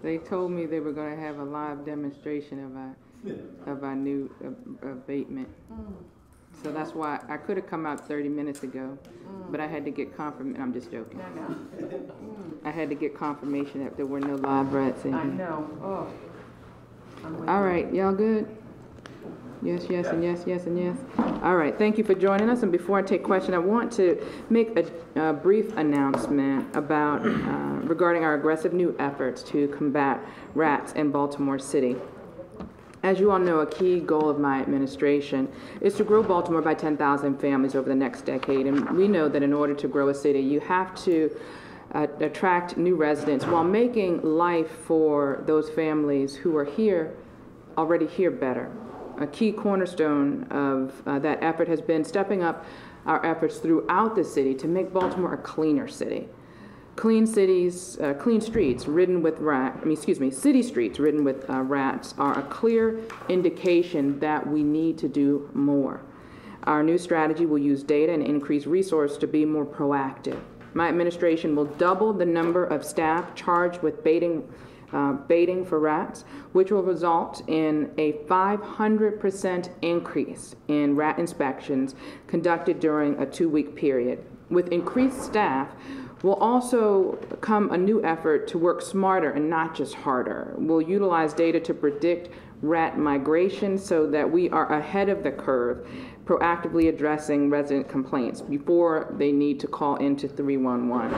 They told me they were going to have a live demonstration of our new abatement. So that's why I could have come out 30 minutes ago, but I had to get confirmation. I'm just joking. I had to get confirmation that there were no live rats in here. I know. Oh. All right, y'all good? Yes, yes, and yes, yes, and yes. All right, thank you for joining us. And before I take questions, I want to make a brief announcement about regarding our aggressive new efforts to combat rats in Baltimore City. As you all know, a key goal of my administration is to grow Baltimore by 10,000 families over the next decade. And we know that in order to grow a city, you have to attract new residents while making life for those families who are already here better. A key cornerstone of that effort has been stepping up our efforts throughout the city to make Baltimore a cleaner city. Clean streets ridden with city streets ridden with rats are a clear indication that we need to do more. Our new strategy will use data and increase resources to be more proactive. My administration will double the number of staff charged with baiting for rats, which will result in a 500% increase in rat inspections conducted during a 2-week period. With increased staff will also come a new effort to work smarter and not just harder. We'll utilize data to predict rat migration so that we are ahead of the curve, proactively addressing resident complaints before they need to call into 311.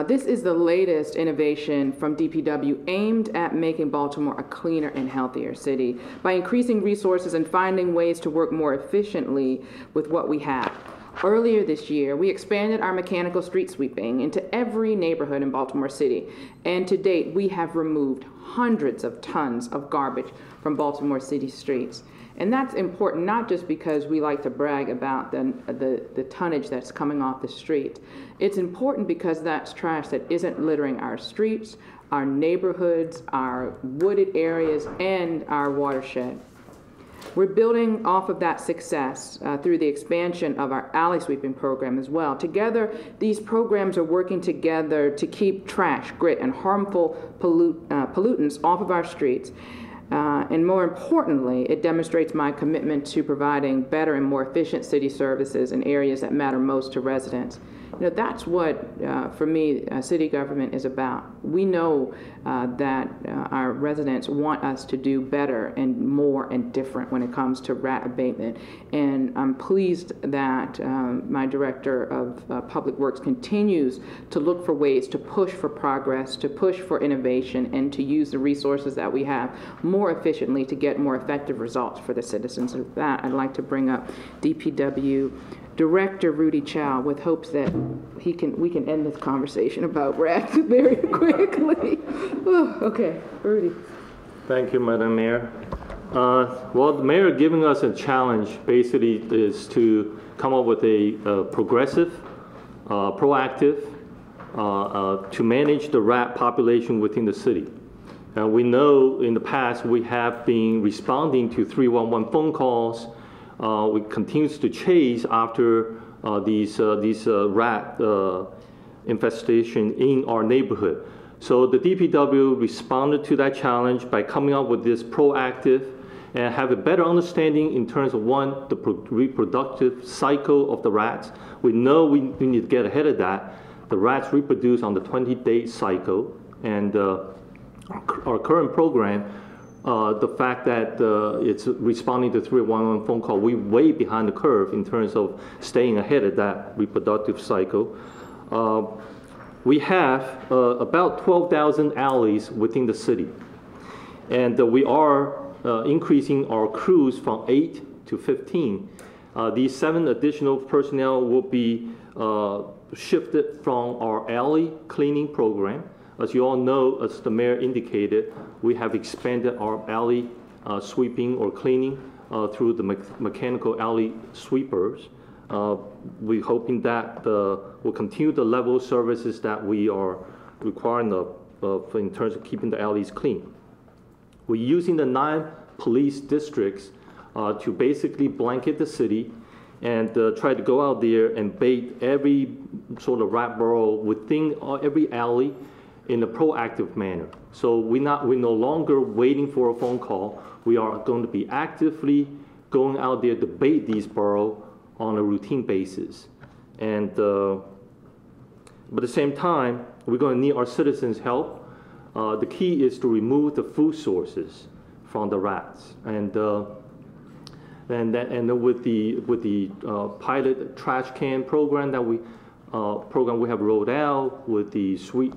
This is the latest innovation from DPW aimed at making Baltimore a cleaner and healthier city by increasing resources and finding ways to work more efficiently with what we have. Earlier this year, we expanded our mechanical street sweeping into every neighborhood in Baltimore City, and to date, we have removed hundreds of tons of garbage from Baltimore City streets. And that's important not just because we like to brag about the tonnage that's coming off the street. It's important because that's trash that isn't littering our streets, our neighborhoods, our wooded areas, and our watershed. We're building off of that success through the expansion of our alley sweeping program as well. Together, these programs are working together to keep trash, grit, and harmful pollutants off of our streets. And more importantly, it demonstrates my commitment to providing better and more efficient city services in areas that matter most to residents. You know, that's what, for me, city government is about. We know that our residents want us to do better and more and different when it comes to rat abatement. And I'm pleased that my Director of Public Works continues to look for ways to push for progress, to push for innovation, and to use the resources that we have more efficiently to get more effective results for the citizens. With that, I'd like to bring up DPW Director Rudy Chow with hopes that we can end this conversation about rats very quickly. Okay, Rudy. Thank you, Madam Mayor. Well, the mayor giving us a challenge basically is to come up with a progressive, proactive, to manage the rat population within the city. We know in the past we have been responding to 311 phone calls. We continue to chase after these rat infestation in our neighborhood. So the DPW responded to that challenge by coming up with this proactive and have a better understanding in terms of, one, the reproductive cycle of the rats. We know we need to get ahead of that. The rats reproduce on the 20-day cycle, and our current program, the fact that it's responding to 311 phone call, we're way behind the curve in terms of staying ahead of that reproductive cycle. We have about 12,000 alleys within the city, and we are increasing our crews from 8 to 15. These 7 additional personnel will be shifted from our alley cleaning program. As you all know, as the mayor indicated, we have expanded our alley sweeping or cleaning through the mechanical alley sweepers. We're hoping that we'll continue the level of services that we are requiring in terms of keeping the alleys clean. We're using the 9 police districts to basically blanket the city and try to go out there and bait every sort of rat burrow within every alley in a proactive manner. So we're no longer waiting for a phone call. We are going to be actively going out there to bait these borough on a routine basis. And but at the same time, we're going to need our citizens' help. The key is to remove the food sources from the rats. And with the pilot trash can program that we have rolled out, with the street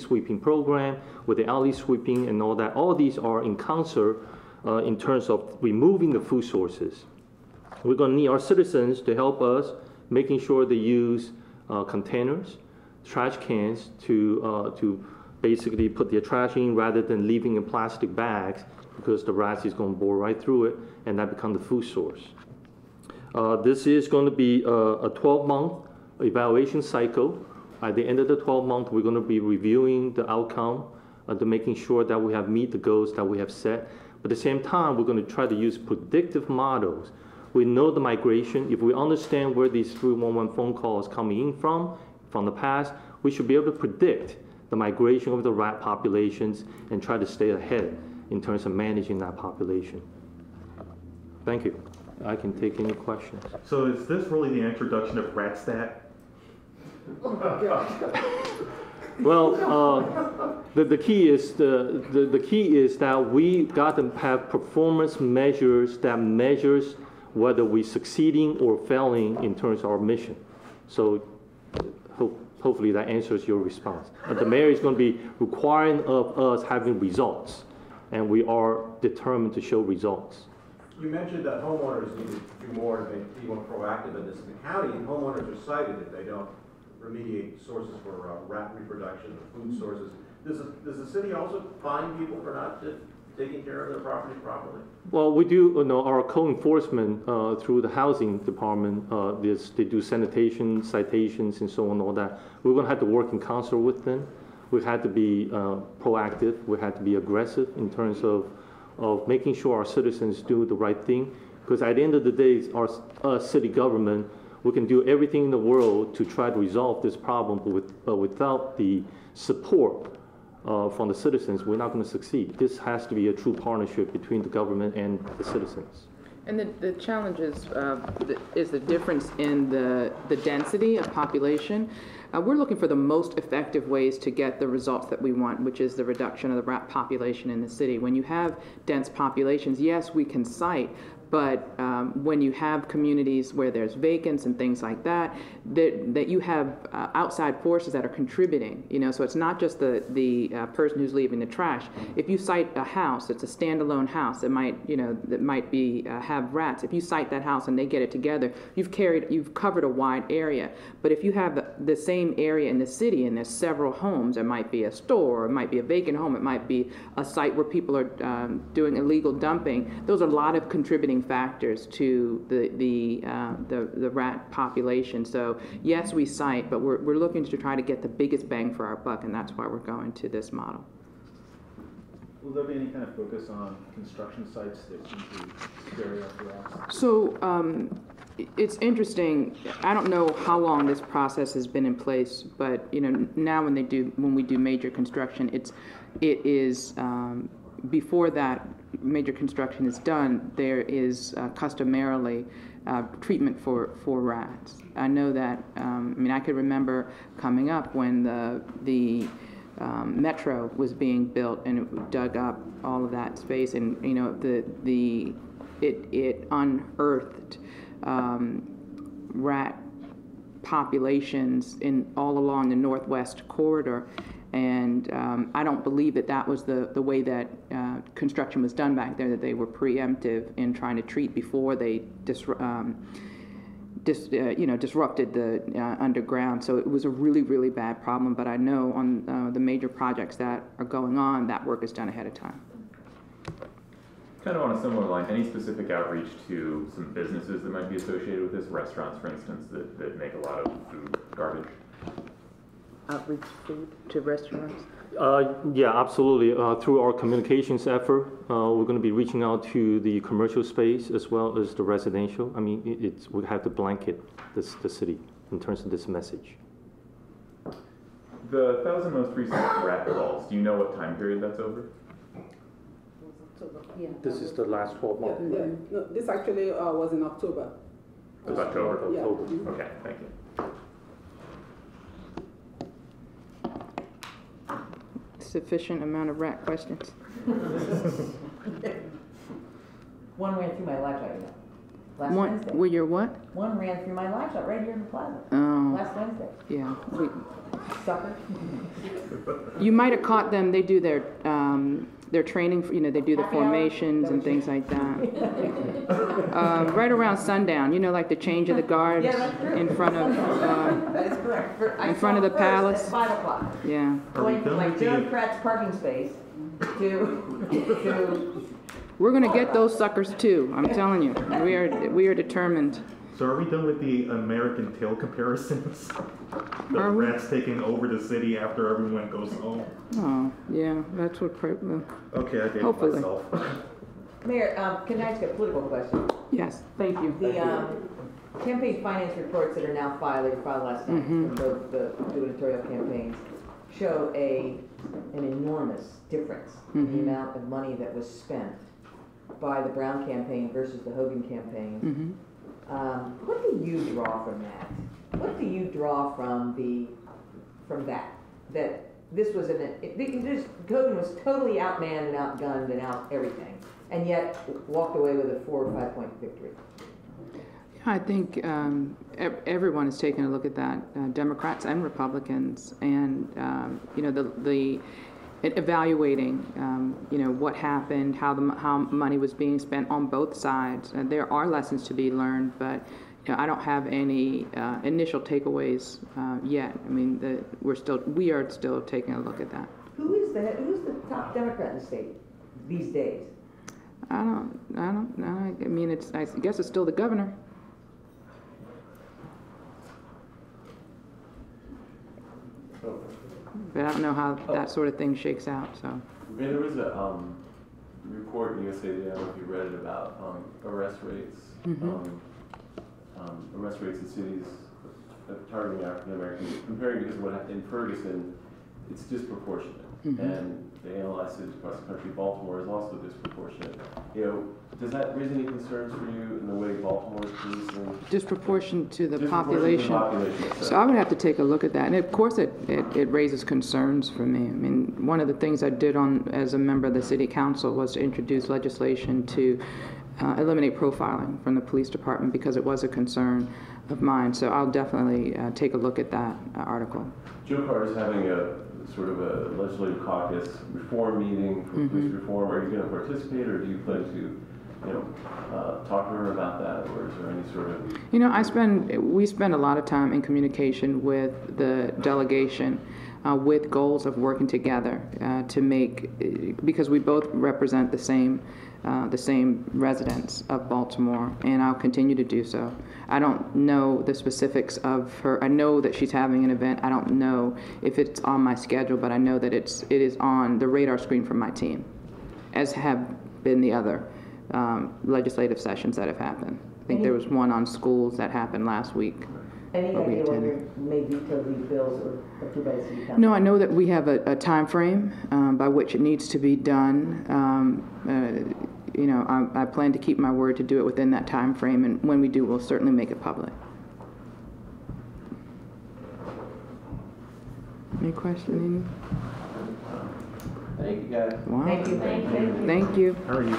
sweeping program, with the alley sweeping and all that, all these are in concert in terms of removing the food sources. We're going to need our citizens to help us, making sure they use containers, trash cans to basically put their trash in rather than leaving in plastic bags, because the rats is going to bore right through it, and that becomes the food source. This is going to be a 12-month evaluation cycle. At the end of the 12 months, we're going to be reviewing the outcome to making sure that we have meet the goals that we have set. But at the same time, we're going to try to use predictive models. We know the migration. If we understand where these 311 phone calls coming in from the past, we should be able to predict the migration of the rat populations and try to stay ahead in terms of managing that population. Thank you. I can take any questions. So is this really the introduction of RatStat? Well, the key is the key is that we got to have performance measures that measures whether we're succeeding or failing in terms of our mission. So hopefully that answers your response. But the mayor is going to be requiring of us having results, and we are determined to show results. You mentioned that homeowners need to do more to be more proactive in this. In the county, homeowners are cited if they don't remediate sources for rat reproduction or food sources. Does the city also fine people for not taking care of their property properly? Well, we do, our co-enforcement through the housing department, they do sanitation, citations, and so on, all that. We're going to have to work in concert with them. We had to be proactive. We had to be aggressive in terms of making sure our citizens do the right thing. Because at the end of the day, our city government, we can do everything in the world to try to resolve this problem, but without the support from the citizens, we're not going to succeed. This has to be a true partnership between the government and the citizens. And the challenge is the difference in the density of population. We're looking for the most effective ways to get the results that we want, which is the reduction of the rat population in the city. When you have dense populations, yes, we can cite, but when you have communities where there's vacants and things like that, that you have outside forces that are contributing, so it's not just the person who's leaving the trash. If you cite a house, it's a standalone house that might be have rats. If you cite that house and they get it together, you've covered a wide area. But if you have the same area in the city and there's several homes, it might be a store, it might be a vacant home, it might be a site where people are doing illegal dumping. Those are a lot of contributing factors to the rat population. So yes, we cite, but we're looking to try to get the biggest bang for our buck, and that's why we're going to this model. Will there be any kind of focus on construction sites that seem to carry out the rats? So it's interesting. I don't know how long this process has been in place, but now when we do major construction, it is before that major construction is done, there is customarily treatment for rats. I know that. I could remember coming up when the metro was being built and it dug up all of that space, and it unearthed rat populations all along the northwest corridor. And I don't believe that was the way that construction was done back there, that they were preemptive in trying to treat before they disrupted the underground. So it was a really, really bad problem. But I know on the major projects that are going on, that work is done ahead of time. Kind of on a similar line, any specific outreach to some businesses that might be associated with this? Restaurants, for instance, that make a lot of food garbage? Outreach food to restaurants? Yeah, absolutely. Through our communications effort, we're going to be reaching out to the commercial space as well as the residential. We have to blanket the city in terms of this message. The 1,000 most recent rat calls, do you know what time period that's over? This is the last 12 months. Yeah, no, this actually was in October. It was October? Yeah. Okay, thank you. Sufficient amount of rat questions. One ran through my laptop, you know. Last One, Wednesday. well, your what? One ran through my laptop right here in the plaza. Oh, Last Wednesday. yeah. Sucker. You might have caught them, they do their training, you know, they do the Happy hour? formations and things like that. Right around sundown, you know, like the change of the guards Yeah, that's true. in front of, That is correct. In front of the palace? At 5 o'clock. yeah. Are we Going from done like with the- Democrats parking space to We're gonna get those suckers too, I'm telling you. We are determined. So are we done with the American tail comparisons? The Are we? rats taking over the city after everyone goes home? Oh, yeah, that's what, Okay, I dated Hopefully. myself. Mayor, can I ask a political question? yes, thank you. The campaign finance reports that are now filed, they were filed last night from both the gubernatorial campaigns, show an enormous difference in the amount of money that was spent by the Brown campaign versus the Hogan campaign. What do you draw from that? What do you draw from that? That this was Hogan was totally outmanned and outgunned and out everything, and yet walked away with a 4 or 5 point victory. I think everyone is taking a look at that, Democrats and Republicans, and you know the evaluating you know what happened, how money was being spent on both sides. And there are lessons to be learned, but you know, I don't have any initial takeaways yet. I mean, we are still taking a look at that. Who's the top Democrat in the state these days? I don't know. I mean, I guess it's still the governor. But I don't know how that sort of thing shakes out, so. I mean, there was a report in USA Today, I don't know if you read it, about arrest rates. Arrest rates in cities targeting African Americans, comparing because what in Ferguson, it's disproportionate. And they analyzed it across the country. Baltimore is also disproportionate. You know, does that raise any concerns for you in the way Baltimore is policing? Disproportionate to the Disproportionate to population. the population, So I would have to take a look at that. And of course, it raises concerns for me. I mean, one of the things I did as a member of the city council was to introduce legislation to eliminate profiling from the police department because it was a concern of mine. So I'll definitely take a look at that article. Joe Carter is having a sort of a legislative caucus reform meeting for police reform. Are you going to participate, or do you plan to, talk to her about that, or is there any sort of? You know, we spend a lot of time in communication with the delegation, with goals of working together to make, because we both represent the same residents of Baltimore, and I'll continue to do so. I don't know the specifics of her. I know that she's having an event. I don't know if it's on my schedule, but I know that it is on the radar screen for my team, as have been the other legislative sessions that have happened. I think there was one on schools that happened last week. Any But we idea when attended. you may veto these bills or approved by the city council? No, I know that we have a time frame by which it needs to be done. You know, I plan to keep my word to do it within that time frame, and when we do, we'll certainly make it public. Any question? Thank you, guys. Wow. Thank you. Thank you. How are you?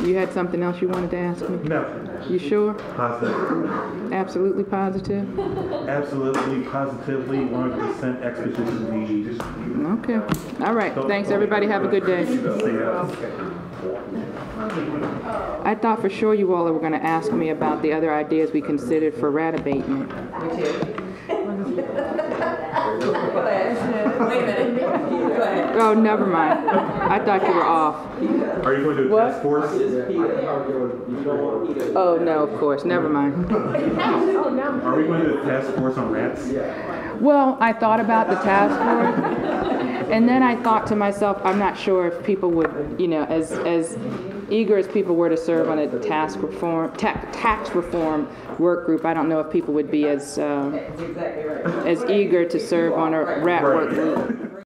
You had something else you wanted to ask me? No. You sure? Positive. Absolutely positive? Absolutely, positively, 100% expeditiously. Okay. All right. Thanks, everybody. Have a good day. I thought for sure you all were going to ask me about the other ideas we considered for rat abatement. Which is? Go ahead. Wait a minute. Go ahead. Oh, never mind. I thought you were off. Are you going to a task force? Oh, no, of course. Never mind. Are we going to a task force on rats? Well, I thought about the task force, and then I thought to myself, I'm not sure if people would, you know, as eager as people were to serve on a tax reform work group, I don't know if people would be as That's exactly right. as eager to serve on a rat work group.